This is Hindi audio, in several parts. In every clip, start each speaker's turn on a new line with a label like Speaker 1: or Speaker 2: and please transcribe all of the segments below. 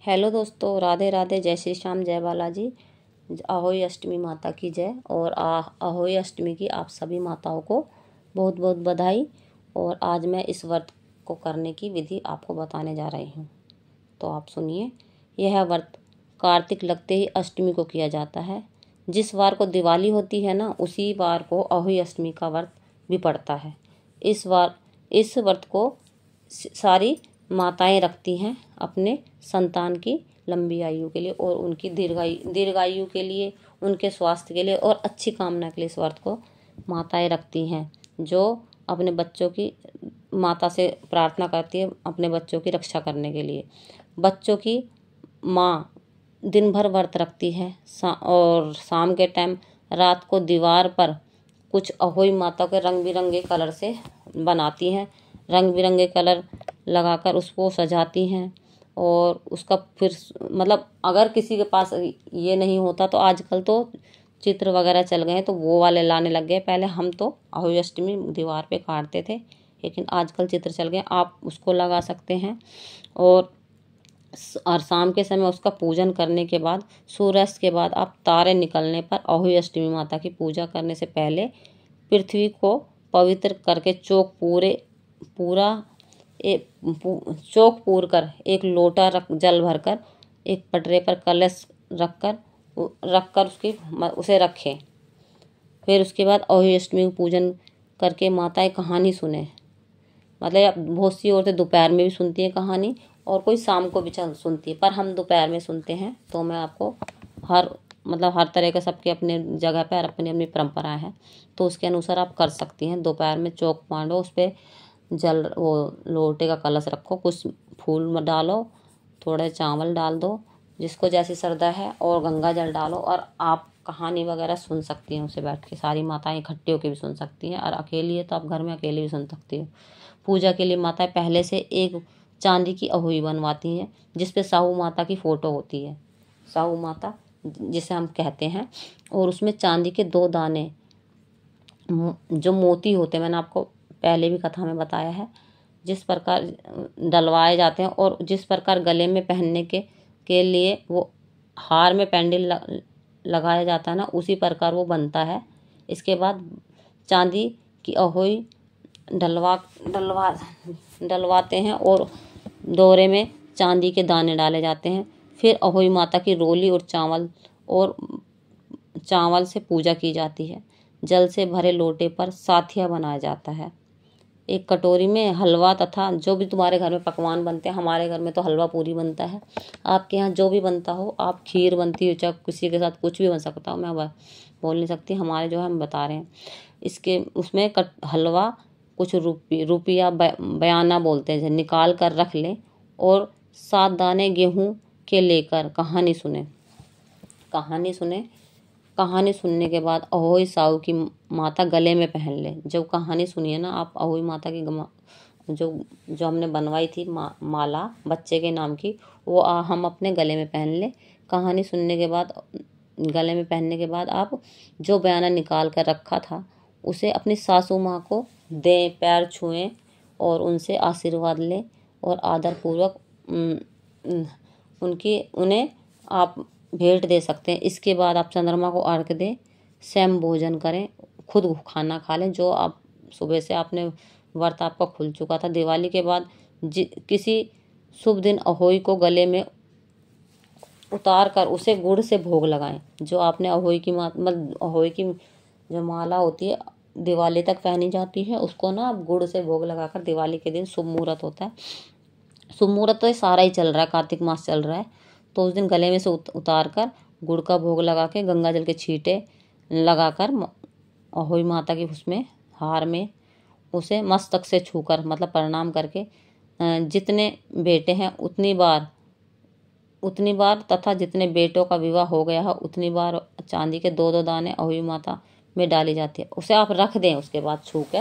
Speaker 1: हेलो दोस्तों, राधे राधे, जय श्री श्याम, जय बालाजी। अहोई अष्टमी माता की जय। और अहोई अष्टमी की आप सभी माताओं को बहुत बहुत बधाई। और आज मैं इस व्रत को करने की विधि आपको बताने जा रही हूँ, तो आप सुनिए। यह व्रत कार्तिक लगते ही अष्टमी को किया जाता है। जिस वार को दिवाली होती है ना, उसी वार को अहोई अष्टमी का व्रत भी पड़ता है। इस व्रत को सारी माताएं रखती हैं अपने संतान की लंबी आयु के लिए और उनकी दीर्घायु के लिए, उनके स्वास्थ्य के लिए और अच्छी कामना के लिए इस व्रत को माताएं रखती हैं, जो अपने बच्चों की माता से प्रार्थना करती है अपने बच्चों की रक्षा करने के लिए। बच्चों की माँ दिन भर व्रत रखती है और शाम के टाइम रात को दीवार पर कुछ अहोई माता के रंग बिरंगे कलर से बनाती हैं, रंग बिरंगे कलर लगाकर उसको सजाती हैं। और उसका फिर मतलब अगर किसी के पास ये नहीं होता तो आजकल तो चित्र वगैरह चल गए हैं, तो वो वाले लाने लग गए। पहले हम तो अहोई अष्टमी दीवार पे काटते थे, लेकिन आजकल चित्र चल गए, आप उसको लगा सकते हैं। और शाम के समय उसका पूजन करने के बाद, सूर्यास्त के बाद आप तारे निकलने पर अहोई अष्टमी माता की पूजा करने से पहले पृथ्वी को पवित्र करके चौक पूर कर एक लोटा जल भरकर एक पटरे पर कलश रखकर उसे रखें। फिर उसके बाद अहोई अष्टमी को पूजन करके माताएं कहानी सुने। मतलब बहुत सी औरतें दोपहर में भी सुनती हैं कहानी और कोई शाम को भी सुनती है, पर हम दोपहर में सुनते हैं। तो मैं आपको हर तरह का, सबके अपने जगह पर अपनी अपनी परंपराएं हैं, तो उसके अनुसार आप कर सकती हैं। दोपहर में चौक बांधो, उस पर लोटे का कलश रखो, कुछ फूल डालो, थोड़े चावल डाल दो, जिसको जैसी श्रद्धा है, और गंगा जल डालो। और आप कहानी वगैरह सुन सकती हैं उसे बैठ के। सारी माताएं इकट्ठी होकर भी सुन सकती हैं, और अकेली है तो आप घर में अकेले भी सुन सकती हो। पूजा के लिए माताएं पहले से एक चांदी की अहोई बनवाती हैं, जिसपे साहू माता की फोटो होती है, साहू माता जिसे हम कहते हैं। और उसमें चांदी के 2 दाने जो मोती होते हैं, मैंने आपको पहले भी कथा में बताया है, जिस प्रकार डलवाए जाते हैं और जिस प्रकार गले में पहनने के लिए वो हार में पेंडल लगाया जाता है ना, उसी प्रकार वो बनता है। इसके बाद चांदी की अहोई डलवाते हैं और दोरे में चांदी के दाने डाले जाते हैं। फिर अहोई माता की रोली और चावल से पूजा की जाती है। जल से भरे लोटे पर साथिया बनाया जाता है। एक कटोरी में हलवा तथा जो भी तुम्हारे घर में पकवान बनते हैं, हमारे घर में तो हलवा पूरी बनता है, आपके यहाँ जो भी बनता हो, आप खीर बनती हो, चाहे किसी के साथ कुछ भी बन सकता हो, मैं बोल नहीं सकती, हमारे जो है हम बता रहे हैं। उसमें हलवा कुछ रुपया बयाना बोलते हैं, निकाल कर रख लें और 7 दाने गेहूं के लेकर कहानी सुने। कहानी सुनने के बाद अहोई साहू की माता गले में पहन ले। जब कहानी सुनिए ना आप, अहोई माता की जो हमने बनवाई थी माला बच्चे के नाम की, वो हम अपने गले में पहन ले। कहानी सुनने के बाद, गले में पहनने के बाद आप जो बयाना निकाल कर रखा था उसे अपनी सासू माँ को दें, पैर छुएं और उनसे आशीर्वाद लें और आदरपूर्वक उन्हें आप भेंट दे सकते हैं। इसके बाद आप चंद्रमा को अर्घ दें, स्वयं भोजन करें, खुद खाना खा लें। जो आप सुबह से आपने व्रत आपका खुल चुका था, दिवाली के बाद किसी शुभ दिन अहोई को गले में उतार कर उसे गुड़ से भोग लगाएं। जो आपने अहोई की जो माला होती है दिवाली तक पहनी जाती है, उसको ना आप गुड़ से भोग लगाकर, दिवाली के दिन शुभ मुहूर्त होता है, शुभ मुहूर्त तो सारा ही चल रहा है, कार्तिक मास चल रहा है, तो उस दिन गले में से उतार कर गुड़ का भोग लगा के गंगा जल के छींटे लगाकर अहोई माता की उसमें हार में उसे मस्तक से छूकर, मतलब प्रणाम करके, जितने बेटे हैं उतनी बार तथा जितने बेटों का विवाह हो गया है उतनी बार चांदी के 2-2 दाने अहोई माता में डाली जाती है। उसे आप रख दें, उसके बाद छू के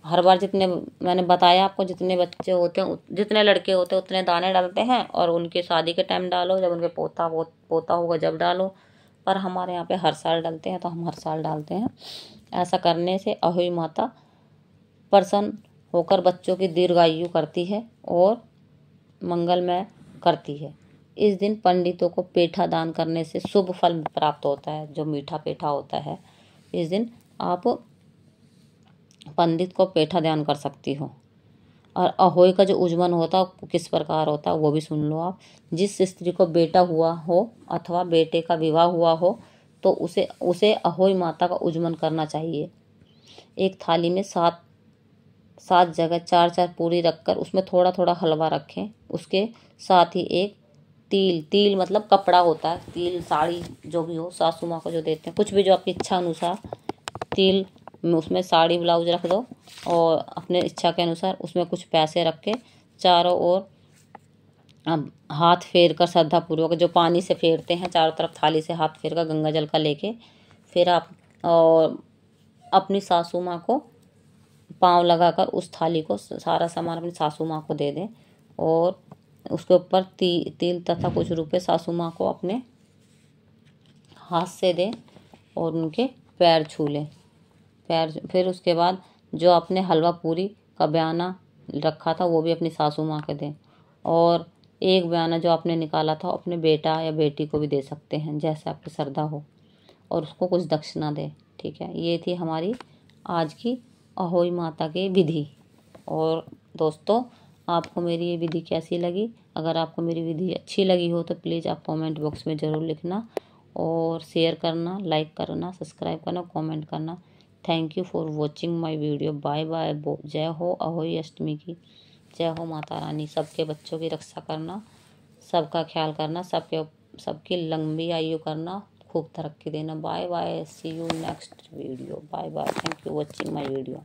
Speaker 1: हर बार, जितने मैंने बताया आपको, जितने बच्चे होते हैं, जितने लड़के होते हैं उतने दाने डालते हैं, और उनकी शादी के टाइम डालो, जब उनके पोता होगा जब डालो। पर हमारे यहाँ पे हर साल डालते हैं, तो हम हर साल डालते हैं। ऐसा करने से अहोई माता प्रसन्न होकर बच्चों की दीर्घायु करती है और मंगलमय करती है। इस दिन पंडितों को पेठा दान करने से शुभ फल प्राप्त होता है। जो मीठा पेठा होता है, इस दिन आप पंडित को पेठा दान कर सकती हो। और अहोई का जो उज्जवल होता है किस प्रकार होता है वो भी सुन लो आप। जिस स्त्री को बेटा हुआ हो अथवा बेटे का विवाह हुआ हो तो उसे अहोई माता का उज्जवल करना चाहिए। एक थाली में सात जगह 4-4 पूरी रखकर उसमें थोड़ा थोड़ा हलवा रखें। उसके साथ ही एक तिल मतलब कपड़ा होता है, तिल साड़ी जो भी हो, सासू माँ को जो देते हैं, कुछ भी जो आपकी इच्छा अनुसार तिल उसमें साड़ी ब्लाउज रख दो और अपने इच्छा के अनुसार उसमें कुछ पैसे रख के चारों ओर अब हाथ फेर कर श्रद्धापूर्वक, जो पानी से फेरते हैं चारों तरफ थाली से हाथ फेर कर गंगा जल का लेके, फिर आप और अपनी सासू माँ को पाँव लगाकर उस थाली को सारा सामान अपनी सासू माँ को दे दें और उसके ऊपर तिल तथा कुछ रुपए सासू माँ को अपने हाथ से दें और उनके पैर छू लें। फिर उसके बाद जो आपने हलवा पूरी का बयाना रखा था वो भी अपनी सासू माँ को दें और एक बयाना जो आपने निकाला था अपने बेटा या बेटी को भी दे सकते हैं, जैसे आपकी श्रद्धा हो, और उसको कुछ दक्षिणा दें। ठीक है, ये थी हमारी आज की अहोई माता की विधि। और दोस्तों, आपको मेरी ये विधि कैसी लगी? अगर आपको मेरी विधि अच्छी लगी हो तो प्लीज़ आप कमेंट बॉक्स में ज़रूर लिखना और शेयर करना, लाइक करना, सब्सक्राइब करना, कमेंट करना। Thank you for watching my video. Bye bye. जय हो अहोई अष्टमी की, जय हो माता रानी। सबके बच्चों की रक्षा करना, सबका ख्याल करना, सबकी लंबी आयु करना, खूब तरक्की देना। Bye bye. See you next video. Bye bye. Thank you watching my video.